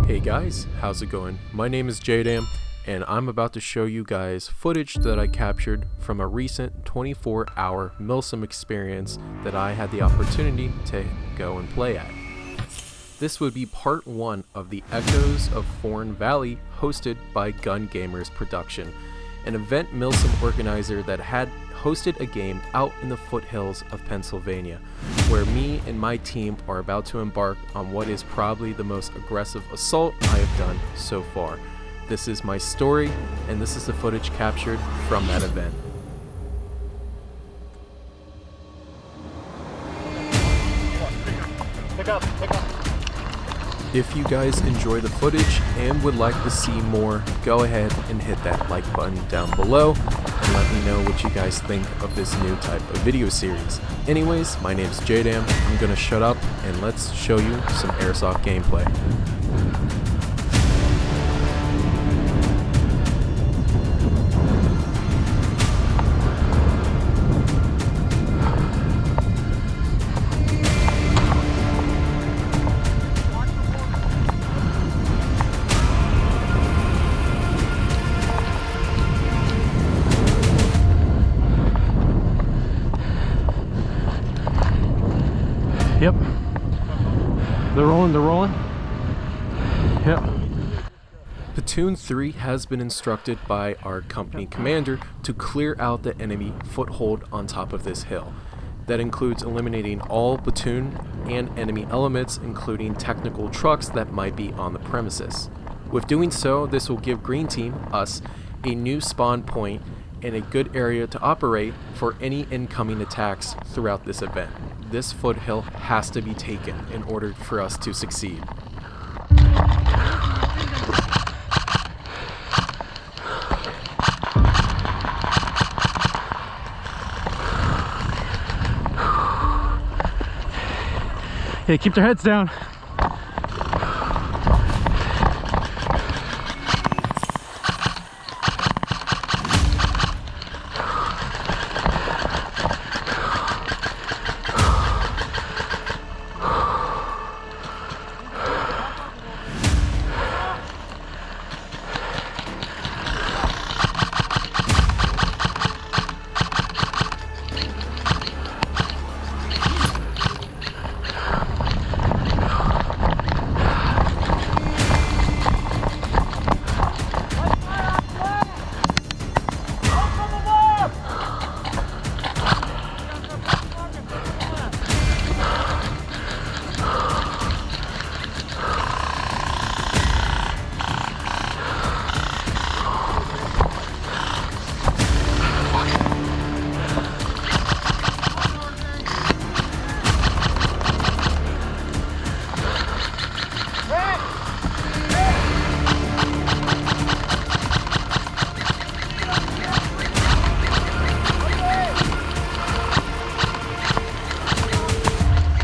Hey guys, how's it going? My name is Jdam, and I'm about to show you guys footage that I captured from a recent 24-hour Milsim experience that I had the opportunity to go and play at. This would be part 1 of the Echoes of Foreign Valley hosted by Gun Gamers Production, an event Milsim organizer that had hosted a game out in the foothills of Pennsylvania, where me and my team are about to embark on what is probably the most aggressive assault I have done so far. This is my story, and this is the footage captured from that event. Pick up. If you guys enjoy the footage and would like to see more, go ahead and hit that like button down below and let me know what you guys think of this new type of video series. Anyways, my name is Jdam. I'm gonna shut up and let's show you some Airsoft gameplay. Yep. They're rolling. Yep. Platoon 3 has been instructed by our company commander to clear out the enemy foothold on top of this hill. That includes eliminating all platoon and enemy elements, including technical trucks that might be on the premises. With doing so, this will give Green Team, us, a new spawn point and a good area to operate for any incoming attacks throughout this event. This foothill has to be taken in order for us to succeed. Hey, keep their heads down.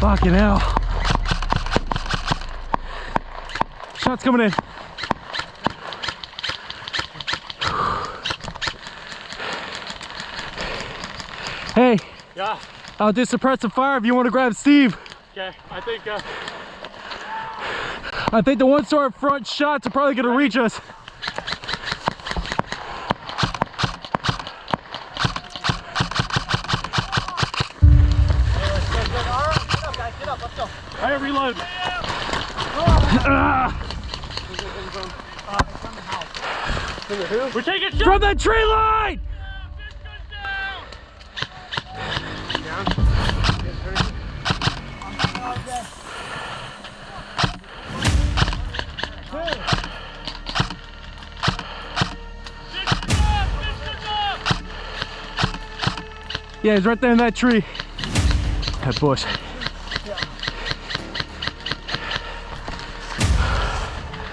Fucking hell. Shots coming in. Hey. Yeah. I'll do suppressive fire if you want to grab Steve. Okay, I think the ones to our front shots are probably going to reach us. I reload. We're taking shots From that tree line! Yeah, he's right there in that tree. That bush.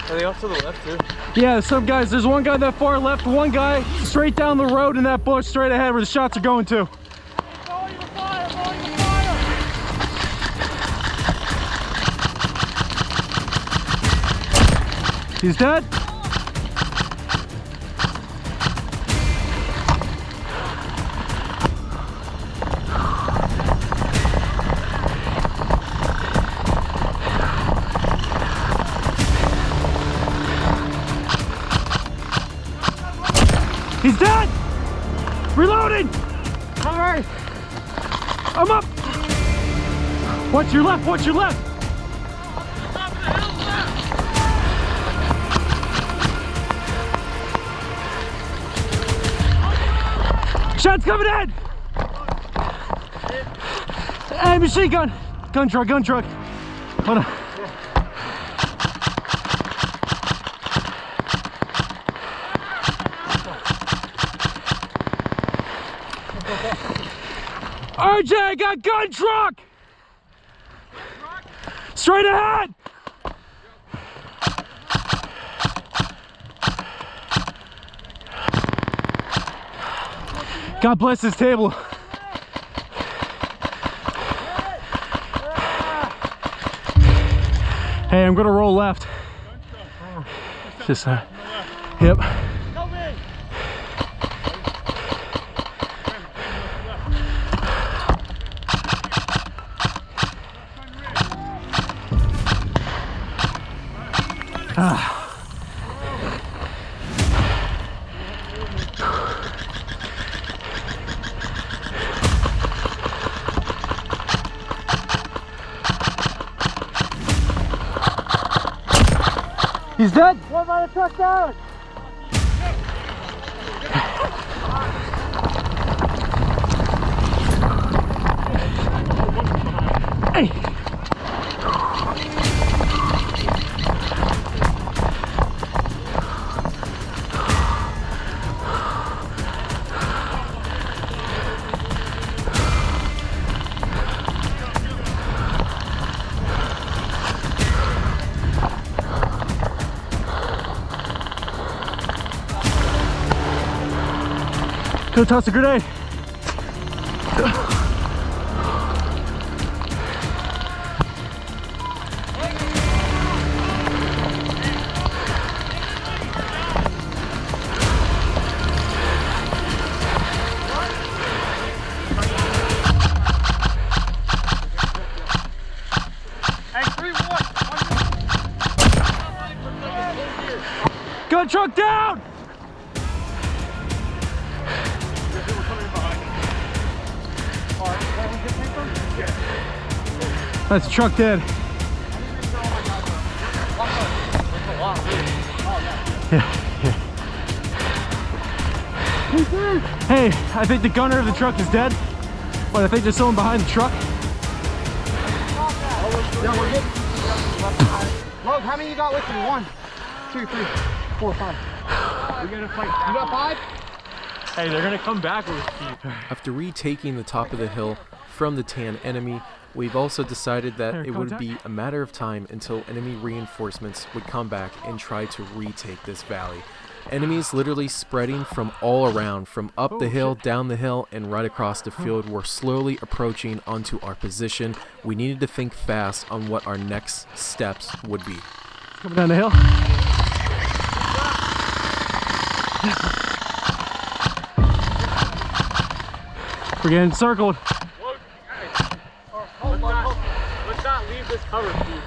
Are they off to the left too? Yeah, some guys. There's one guy that far left, one guy straight down the road in that bush straight ahead where the shots are going to. He's dead? He's dead! Reloading! Alright. I'm up! Watch your left, watch your left! Shots coming in! Hey, machine gun! Gun truck, gun truck. Hold on. RJ, I got gun truck! Straight ahead! God bless this table. Hey, I'm gonna roll left. Just, yep. He's dead. One by the truck down. Hey. Go toss a grenade. Gun truck down! That's a truck dead. Yeah. Hey, I think the gunner of the truck is dead, but I think there's someone behind the truck. Logan, how many you got with you? 1, 2, 3, 4, 5. We gotta fight. You got 5? Hey, they're gonna come back with you. After retaking the top of the hill from the tan enemy, we've also decided that it would be a matter of time until enemy reinforcements would come back and try to retake this valley. Enemies literally spreading from all around, from up the hill, down the hill, and right across the field were slowly approaching onto our position. We needed to think fast on what our next steps would be. Coming down the hill. We're getting circled. Let's not leave this cover, please.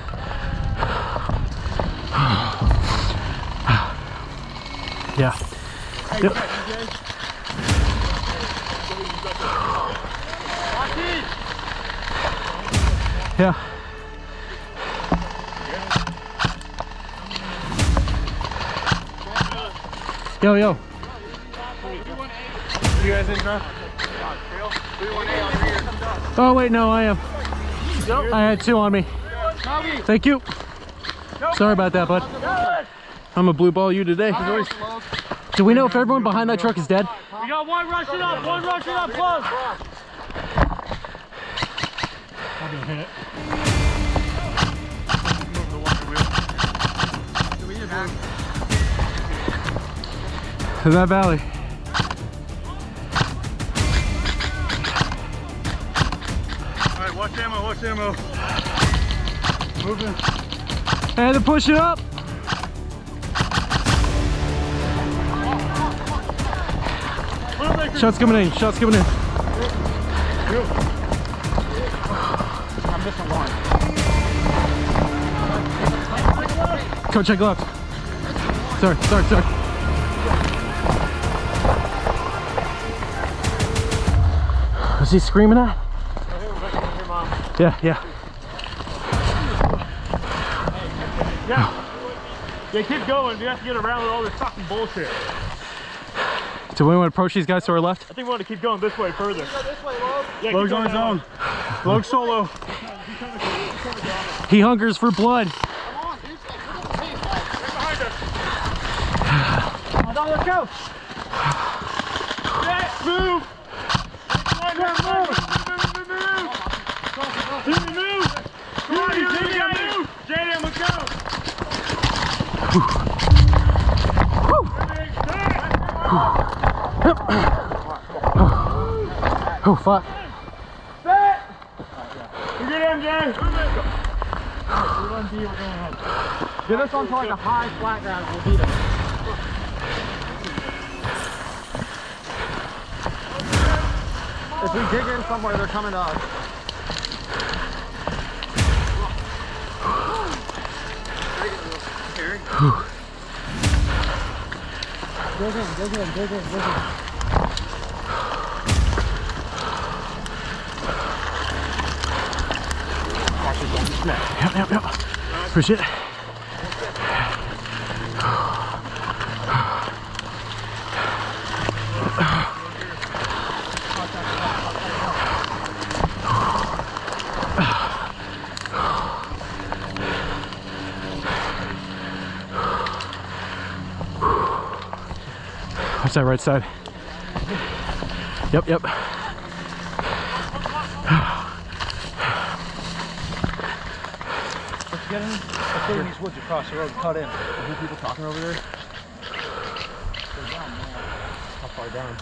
Yeah. Yep. Yeah. Yo, yo. You guys in, bro? Oh, wait, no, I am. I had 2 on me. Thank you. Sorry about that, bud. I'm a blue ball you today. Do we know if everyone behind that truck is dead? We got 1 rushing up, 1 rushing up, close. I'm gonna hit it. To that valley. Alright, watch ammo, watch ammo. Moving. I had to push it up. Shots coming in, shots coming in. I'm missing 1. Go check left. Sorry. Was he screaming at? Yeah, yeah. Yeah, keep going. You have to get around with all this fucking bullshit. Do we want to approach these guys to our left? I think we want to keep going this way further. Go this way, Logue. Yeah, Logue's on his own. Logue solo. He hungers for blood. Come on, dude. Look at the pace, guys. Right behind us. Come on, let's go. Yeah, move. Move. Come on, move. J-Dam, let's go. Oh, fuck. You get MJ. We're on B, we're going ahead. Get us onto like a high flat ground, we'll beat them. If we dig in somewhere, they're coming to us. Dig in. Yep. Appreciate it. What's that right side? Yep. Let's go in these woods across the road, cut in. I hear people talking over there. They're down, man. How far down?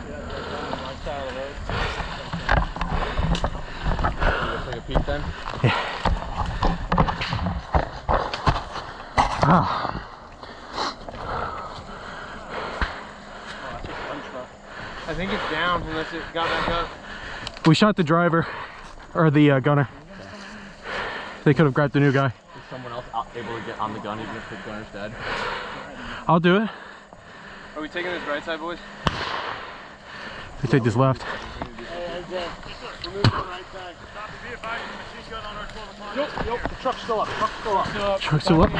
Yeah, they're down on my side of the road. You take a peek then? Yeah. Ah. I think it's down unless it got back up. We shot the driver, or the gunner. They could have grabbed the new guy. Is someone else able to get on the gun even if the gunner's dead? I'll do it. Are we taking this right side, boys? We take this left. Yep, the truck's still up. Truck's still up.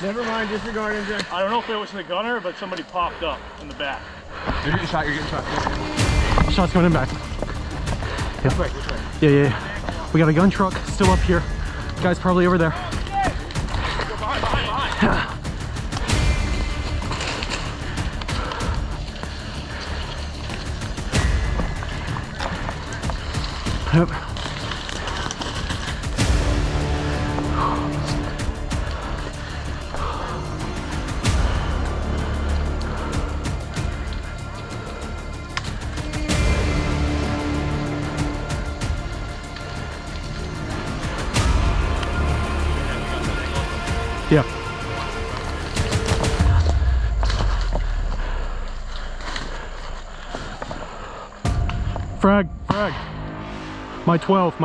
Never mind, disregard MJ. I don't know if it was the gunner, but somebody popped up in the back. You're getting shot. Shots coming in back. This way. Yeah. We got a gun truck still up here. Guy's probably over there. Go behind. Yep. Yeah. Frag. My 12.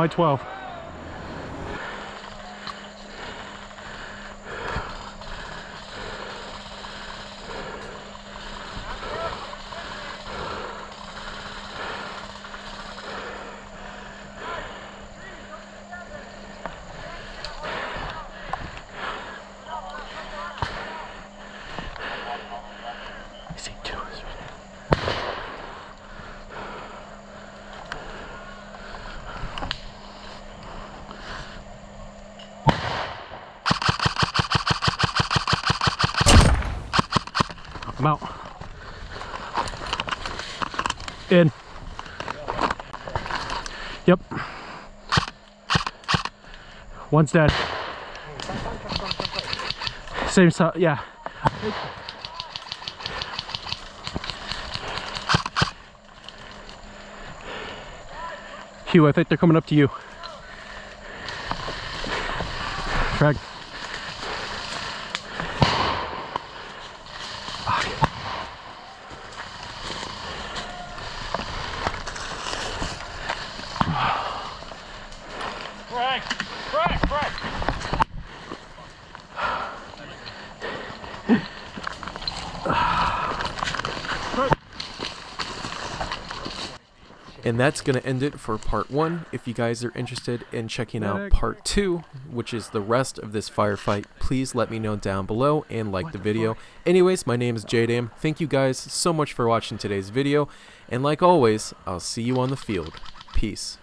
I see two. I'm out. In. Yep. One's dead. Same side, yeah. Hugh, I think they're coming up to you. Frag. Frag. And that's going to end it for part 1. If you guys are interested in checking out part 2, which is the rest of this firefight, please let me know down below and like the video. Anyways, my name is JDam. Thank you guys so much for watching today's video. And like always, I'll see you on the field. Peace.